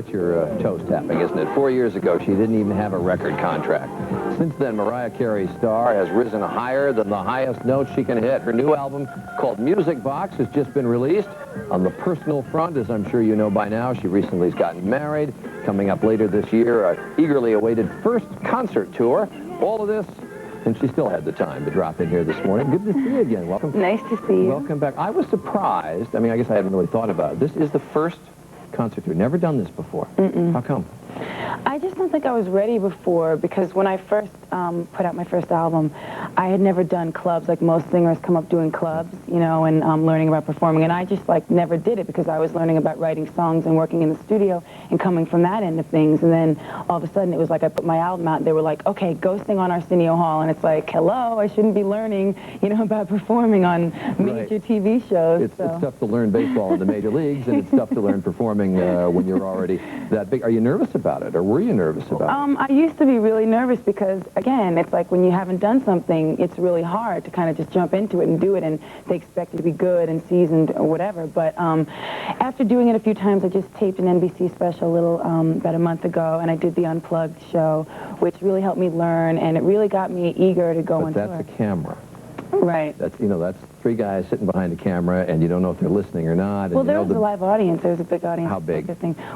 get your toes tapping, isn't it? 4 years ago, she didn't even have a record contract. Since then, Mariah Carey's star has risen higher than the highest notes she can hit. Her new album, called Musicbox, has just been released. On the personal front, as I'm sure you know by now, she recently has gotten married. Coming up later this year, an eagerly awaited first concert tour. All of this, and she still had the time to drop in here this morning. Good to see you again. Welcome. Nice to see you. Welcome back. I was surprised. I mean, I guess I hadn't really thought about it. This is the first concert tour. Never done this before. How come? I just don't think I was ready before, because when I first put out my first album, I had never done clubs. Like most singers come up doing clubs, you know, and learning about performing. And I just like never did it because I was learning about writing songs and working in the studio and coming from that end of things. And then all of a sudden it was like I put my album out and they were like, okay, go sing on Arsenio Hall. And it's like, hello, I shouldn't be learning, you know, about performing on major TV shows. It's tough to learn baseball in the major leagues, and it's tough to learn performing when you're already that big. Are you nervous about it, or were you nervous about it? I used to be really nervous because, again, it's like when you haven't done something, it's really hard to kind of just jump into it and do it, and they expect you to be good and seasoned or whatever. But after doing it a few times, I just taped an NBC special about a month ago, and I did the Unplugged show, which really helped me learn, and it really got me eager to go on tour. But that's a camera. Right. That's, you know, that's three guys sitting behind the camera, and you don't know if they're listening or not. Well, there was a live audience. There was a big audience. How big?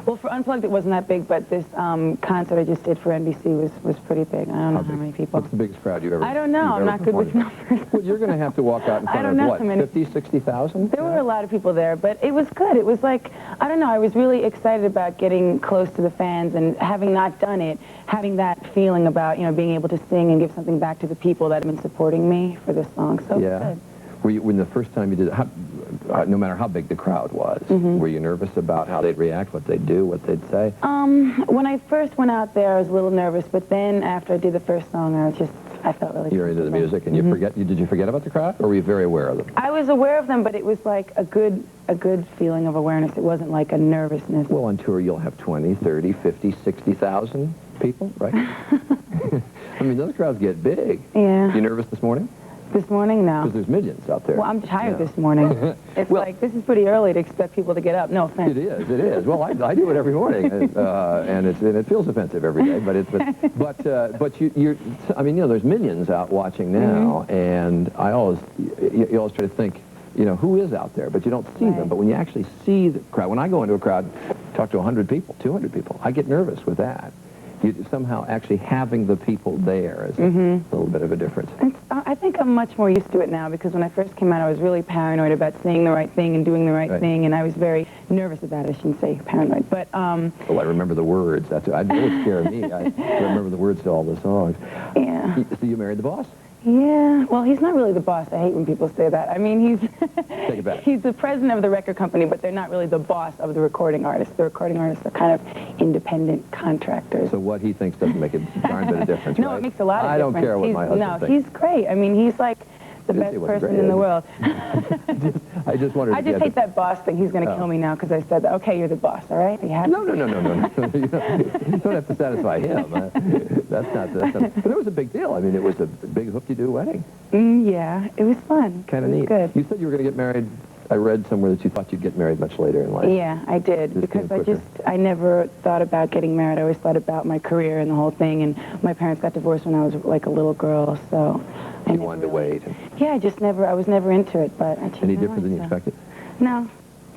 Well, for Unplugged, it wasn't that big, but this concert I just did for NBC was pretty big. I don't know how many people. What's the biggest crowd you ever? I don't know. I'm not good with numbers. Well, you're going to have to walk out in front of, what, 50, 60,000? There were a lot of people there, but it was good. It was like, I don't know, I was really excited about getting close to the fans, and having not done it, having that feeling about, you know, being able to sing and give something back to the people that have been supporting me for this song. So it was good. Were you, when the first time you did it, no matter how big the crowd was, were you nervous about how they'd react, what they'd do, what they'd say? When I first went out there, I was a little nervous, but then after I did the first song, I felt really You're into the music, and did you forget about the crowd, or were you very aware of them? I was aware of them, but it was like a good feeling of awareness. It wasn't like a nervousness. Well, on tour, you'll have 20, 30, 50, 60,000 people, right? I mean, those crowds get big. Yeah. You nervous this morning? This morning, no. Because there's millions out there. Well, I'm tired this morning. It's like, this is pretty early to expect people to get up. No offense. It is. Well, I do it every morning, and it feels offensive every day. But you're I mean, you know, there's millions out watching now, and you always try to think, you know, who is out there, but you don't see them. But when you actually see the crowd, when I go into a crowd, talk to 100 people, 200 people, I get nervous with that. Somehow actually having the people there is a little bit of a difference. I think I'm much more used to it now, because when I first came out, I was really paranoid about saying the right thing and doing the right thing, and I was very nervous about it. I shouldn't say paranoid, but... Well, I remember the words. That would scare me. I remember the words to all the songs. Yeah. So you married the boss? Yeah, well, he's not really the boss. I hate when people say that. I mean, Take it back. he's the president of the record company, but they're not really the boss of the recording artists. The recording artists are kind of independent contractors. So what he thinks doesn't make a darn bit of difference, No, right? it makes a lot of difference. I don't care what my husband thinks. No, he's great. I mean, he's like the best person in the world. I just wondered. I just hate that boss thing. He's going to kill me now because I said that. Okay, you're the boss, all right? No. You don't have to satisfy him. That's not. But it was a big deal. I mean, it was a big hoop-de-doo wedding. Yeah, it was fun. Kind of neat. Good. You said you were going to get married. I read somewhere that you thought you'd get married much later in life. Yeah, I did, because I never thought about getting married. I always thought about my career and the whole thing, and my parents got divorced when I was like a little girl, so... You wanted to wait. Yeah, I was never into it, but I changed Any different than you expected? No,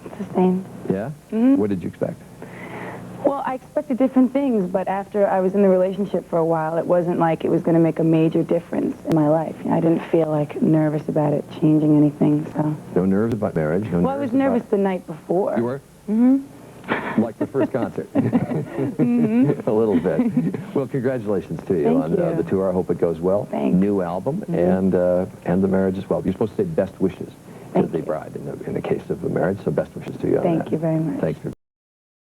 it's the same. Yeah? What did you expect? Well, I expected different things, but after I was in the relationship for a while, it wasn't like it was going to make a major difference in my life. I didn't feel like nervous about it changing anything, so... No nerves about marriage? Well, I was nervous the night before. You were? Like the first concert. A little bit. Well, congratulations to you on the tour. I hope it goes well. Thanks. New album and the marriage as well. You're supposed to say best wishes to the bride in the case of the marriage, so best wishes to you on that. Thank you very much. Thanks for